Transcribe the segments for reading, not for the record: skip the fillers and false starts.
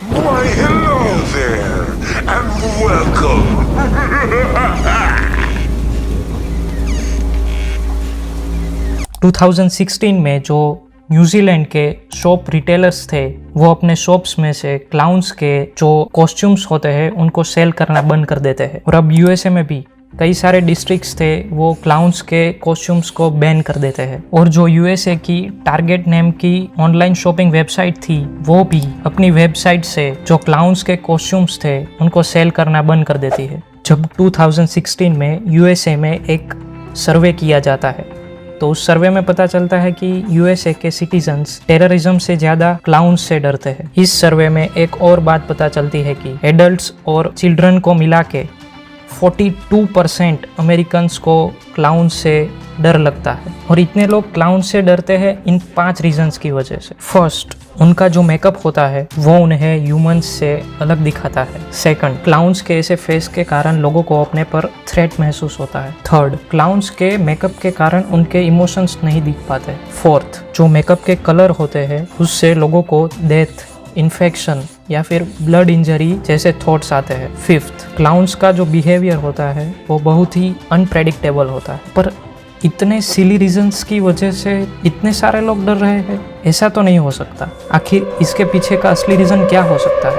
Why, hello there, and welcome. 2016 में जो New Zealand के शॉप रिटेलर्स थे वो अपने शॉप्स में से क्लाउन्स के जो कॉस्ट्यूम्स होते हैं उनको सेल करना बंद कर देते हैं। और अब यूएसए में भी कई सारे डिस्ट्रिक्ट्स थे वो क्लाउन्स के कॉस्ट्यूम्स को बैन कर देते हैं। और जो यूएसए की टारगेट नेम की ऑनलाइन शॉपिंग वेबसाइट थी वो भी अपनी वेबसाइट से जो क्लाउन्स के कॉस्ट्यूम्स थे उनको सेल करना बंद कर देती है। जब 2016 में यूएसए में एक सर्वे किया जाता है तो उस सर्वे में पता चलता है कि यूएसए के सिटीजन्स टेररिज्म से ज़्यादा क्लाउन्स से डरते हैं। इस सर्वे में एक और बात पता चलती है कि एडल्ट्स और चिल्ड्रन को मिला के 42% अमेरिकन्स को क्लाउन से डर लगता है। और इतने लोग क्लाउन से डरते हैं इन 5 रीजंस की वजह से। फर्स्ट, उनका जो मेकअप होता है वो उन्हें ह्यूमंस से अलग दिखाता है। सेकंड, क्लाउन्स के ऐसे फेस के कारण लोगों को अपने पर थ्रेट महसूस होता है। थर्ड, क्लाउन्स के मेकअप के कारण उनके इमोशंस नहीं दिख पाते। फोर्थ, जो मेकअप के कलर होते हैं उससे लोगों को डेथ, इन्फेक्शन या फिर ब्लड इंजरी जैसे थॉट्स आते हैं। फिफ्थ, क्लाउन्स का जो बिहेवियर होता है वो बहुत ही अनप्रेडिक्टेबल होता है। पर इतने सिली रीजंस की वजह से इतने सारे लोग डर रहे हैं, ऐसा तो नहीं हो सकता। आखिर इसके पीछे का असली रीजन क्या हो सकता है?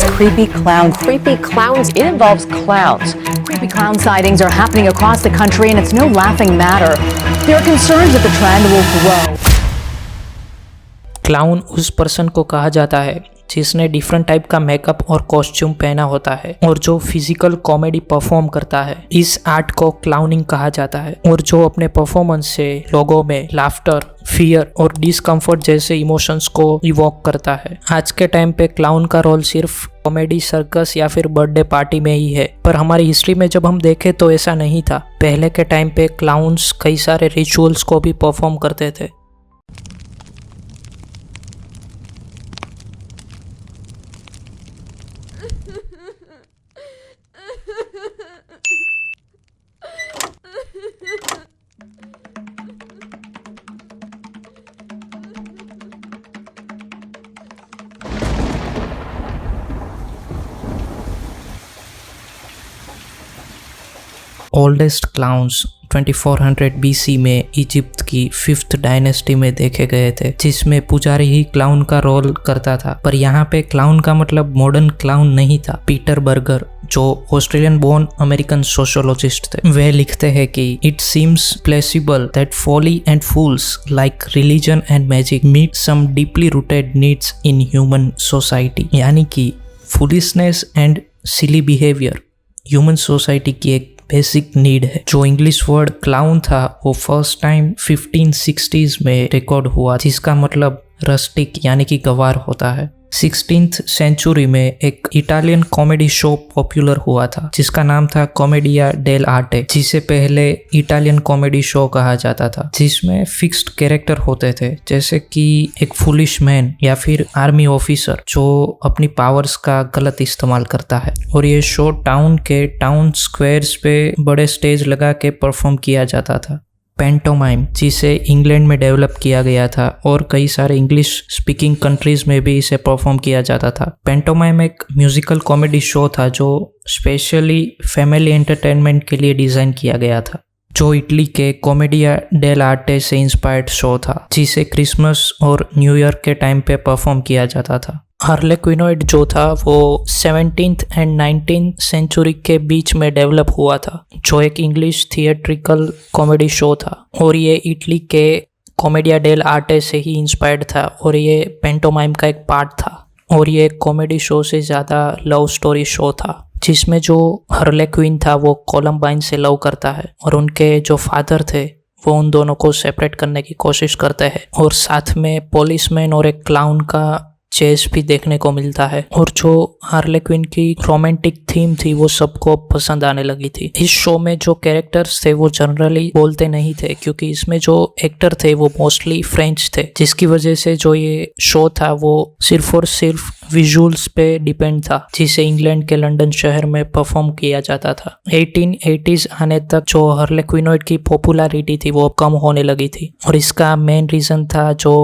Creepy clowns. It involves clowns. Creepy clown sightings are happening across the country and it's no laughing matter. There are concerns that the trend will grow. Clown उस पर्सन को कहा जाता है जिसने डिफरेंट टाइप का मेकअप और costume पहना होता है और जो फिजिकल कॉमेडी परफॉर्म करता है। इस आर्ट को क्लाउनिंग कहा जाता है और जो अपने परफॉर्मेंस से लोगों में लाफ्टर, फियर और डिस्कम्फर्ट जैसे इमोशंस को इवोक करता है। आज के टाइम पे क्लाउन का रोल सिर्फ कॉमेडी, सर्कस या फिर बर्थडे पार्टी में ही है, पर हमारी हिस्ट्री में जब हम देखें तो ऐसा नहीं था। पहले के टाइम पे क्लाउन्स कई सारे रिचुअल्स को भी परफॉर्म करते थे। ओल्डेस्ट क्लाउन्स 2400 BC में इजिप्ट की 5th डायनेस्टी में देखे गए थे, जिसमें पुजारी ही क्लाउन का रोल करता था। पर यहाँ पे क्लाउन का मतलब मॉडर्न क्लाउन नहीं था। पीटर बर्गर, जो ऑस्ट्रेलियन बोर्न अमेरिकन सोशियोलॉजिस्ट थे, वे लिखते हैं कि it seems plausible that folly and fools like religion and magic meet some deeply rooted needs in human society. यानी कि foolishness and silly behaviour human society की एक बेसिक नीड है। जो इंग्लिश वर्ड क्लाउन था वो फर्स्ट टाइम 1560s में record हुआ, जिसका मतलब रस्टिक यानी कि गवार होता है। 16th सेंचुरी में एक इटालियन कॉमेडी शो पॉपुलर हुआ था जिसका नाम था कॉमेडिया डेल आर्टे, जिसे पहले इटालियन कॉमेडी शो कहा जाता था, जिसमें फिक्स्ड कैरेक्टर होते थे, जैसे कि एक फुलिश मैन या फिर आर्मी ऑफिसर जो अपनी पावर्स का गलत इस्तेमाल करता है। और ये शो टाउन स्क्वायर्स पे बड़े स्टेज लगा के परफॉर्म किया जाता था। पैंटोमाइम, जिसे इंग्लैंड में डेवलप किया गया था और कई सारे इंग्लिश स्पीकिंग कंट्रीज में भी इसे परफॉर्म किया जाता था। पैंटोमाइम एक म्यूजिकल कॉमेडी शो था जो स्पेशली फैमिली एंटरटेनमेंट के लिए डिजाइन किया गया था, जो इटली के कॉमेडिया डेल आर्टे से इंस्पायर्ड शो था, जिसे क्रिसमस और न्यू ईयर के टाइम पे परफॉर्म किया जाता था। हार्लेक्विनॉइड जो था वो 17th एंड 19th सेंचुरी के बीच में डेवलप हुआ था, जो एक इंग्लिश थिएट्रिकल कॉमेडी शो था और ये इटली के कॉमेडिया डेल आर्टे से ही इंस्पायर्ड था और ये पेंटोमाइम का एक पार्ट था। और ये कॉमेडी शो से ज़्यादा लव स्टोरी शो था, जिसमें जो हार्लेक्विन था वो कोलम्बाइन से लव करता है और उनके जो फादर थे वो उन दोनों को सेपरेट करने की कोशिश करते हैं। और साथ में पुलिसमैन और एक क्लाउन का चेस भी देखने को मिलता है। और जो हार्लेक्विन की रोमांटिक थीम थी वो सबको पसंद आने लगी थी। इस शो में जो कैरेक्टर्स थे वो जनरली बोलते नहीं थे, क्योंकि इसमें जो एक्टर थे वो मोस्टली फ्रेंच थे, जिसकी वजह से जो ये शो था वो सिर्फ और सिर्फ विजुअल्स पे डिपेंड था, जिसे इंग्लैंड के लंदन शहर में परफॉर्म किया जाता था। 1880s आने तक जो हार्लेक्विनॉइड की पॉपुलैरिटी थी वो कम होने लगी थी और इसका मेन रीजन था जो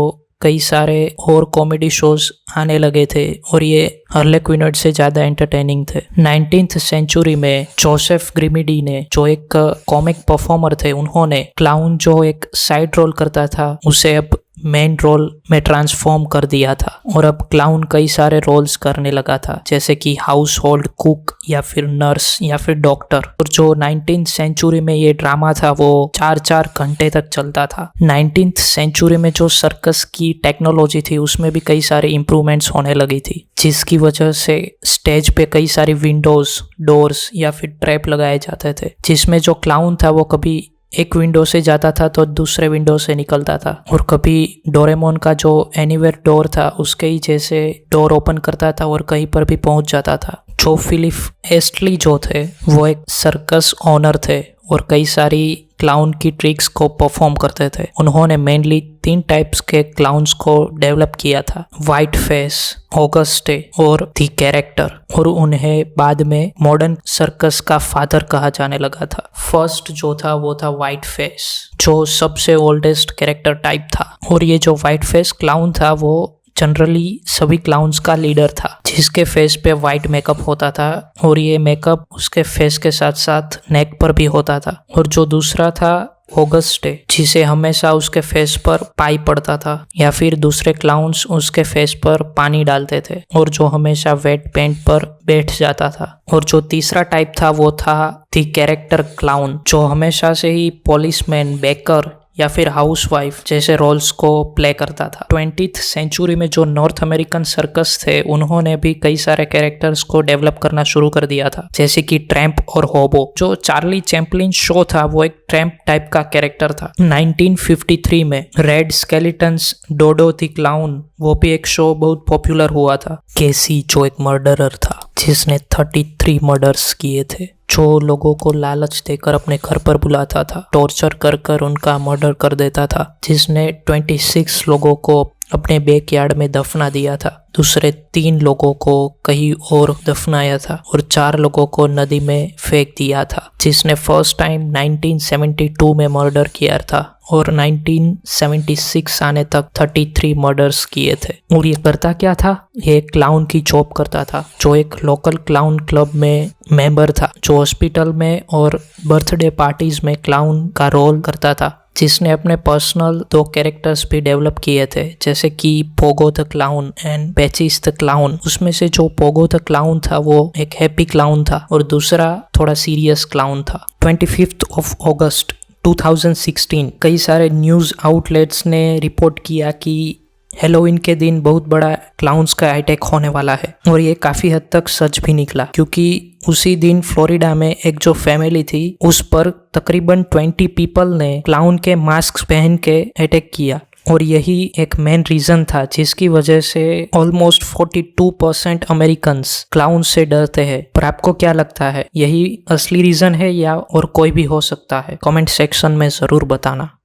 कई सारे और कॉमेडी शोज आने लगे थे और ये हार्लेक्विन से ज़्यादा एंटरटेनिंग थे। 19th सेंचुरी में जोसेफ ग्रिमिडी ने, जो एक कॉमिक परफॉर्मर थे, उन्होंने क्लाउन जो एक साइड रोल करता था उसे अब मेन रोल में ट्रांसफॉर्म कर दिया था और अब क्लाउन कई सारे रोल्स करने लगा था, जैसे कि हाउस होल्ड कुक या फिर नर्स या फिर डॉक्टर। और जो 19th सेंचुरी में ये ड्रामा था वो 4-4 घंटे तक चलता था। 19th सेंचुरी में जो सर्कस की टेक्नोलॉजी थी उसमें भी कई सारे इम्प्रूवमेंट्स होने लगी थी, जिसकी वजह से स्टेज पे कई सारी विंडोज, डोर्स या फिर ट्रैप लगाए जाते थे, जिसमें जो क्लाउन था वो कभी एक विंडो से जाता था तो दूसरे विंडो से निकलता था और कभी डोरेमोन का जो एनीवेयर डोर था उसके ही जैसे डोर ओपन करता था और कहीं पर भी पहुंच जाता था। जो फिलिप एस्टली जो थे वो एक सर्कस ऑनर थे और कई सारी क्लाउन की ट्रिक्स को परफॉर्म करते थे। उन्होंने मेनली 3 टाइप्स के क्लाउन्स को डेवलप किया था, व्हाइट फेस, ऑगस्टे और दी कैरेक्टर, और उन्हें बाद में मॉडर्न सर्कस का फादर कहा जाने लगा था। फर्स्ट जो था वो था व्हाइट फेस, जो सबसे ओल्डेस्ट कैरेक्टर टाइप था और ये जो व्हाइट फेस क्लाउन था वो जनरली सभी क्लाउन्स का लीडर था, जिसके फेस पे वाइट मेकअप होता था और ये मेकअप उसके फेस के साथ साथ नेक पर भी होता था। और जो दूसरा था ऑगस्टे, जिसे हमेशा उसके फेस पर पाई पड़ता था या फिर दूसरे क्लाउन्स उसके फेस पर पानी डालते थे और जो हमेशा वेट पेंट पर बैठ जाता था। और जो तीसरा टाइप था वो था दी कैरेक्टर क्लाउन, जो हमेशा से ही पुलिसमैन, बेकर या फिर हाउसवाइफ जैसे रोल्स को प्ले करता था। 20th सेंचुरी में जो नॉर्थ अमेरिकन सर्कस थे उन्होंने भी कई सारे कैरेक्टर्स को डेवलप करना शुरू कर दिया था, जैसे कि ट्रैम्प और होबो। जो चार्ली चैपलिन शो था वो एक ट्रैम्प टाइप का कैरेक्टर था। 1953 में रेड स्केलेटन्स डोडो द क्लाउन, वो भी एक शो बहुत पॉपुलर हुआ था। केसी जो एक मर्डरर था जिसने 33 मर्डर्स किए थे, जो लोगों को लालच देकर अपने घर पर बुलाता था, टॉर्चर कर कर उनका मर्डर कर देता था, जिसने 26 लोगों को अपने बैकयार्ड में दफना दिया था, दूसरे 3 लोगों को कहीं और दफनाया था और 4 लोगों को नदी में फेंक दिया था, जिसने फर्स्ट टाइम 1972 में मर्डर किया था और 1976 आने तक 33 मर्डर्स किए थे। और ये करता क्या था? ये क्लाउन की जॉब करता था, जो एक लोकल क्लाउन क्लब में मेंबर था, जो हॉस्पिटल में और बर्थडे पार्टीज में क्लाउन का रोल करता था, जिसने अपने पर्सनल 2 कैरेक्टर्स भी डेवलप किए थे, जैसे कि Pogo the clown and patches the clown. उसमें से जो पोगो द क्लाउन था वो एक हैप्पी क्लाउन था और दूसरा थोड़ा सीरियस क्लाउन था। 25 अगस्त 2016 कई सारे न्यूज़ आउटलेट्स ने रिपोर्ट किया कि हैलोवीन के दिन बहुत बड़ा क्लाउन्स का अटैक होने वाला है और ये काफ़ी हद तक सच भी निकला, क्योंकि उसी दिन फ्लोरिडा में एक जो फैमिली थी उस पर तकरीबन 20 पीपल ने क्लाउन के मास्क पहन के अटैक किया और यही एक मेन रीज़न था जिसकी वजह से ऑलमोस्ट 42% अमेरिकन्स क्लाउन से डरते हैं। पर आपको क्या लगता है, यही असली रीज़न है या और कोई भी हो सकता है? कमेंट सेक्शन में ज़रूर बताना।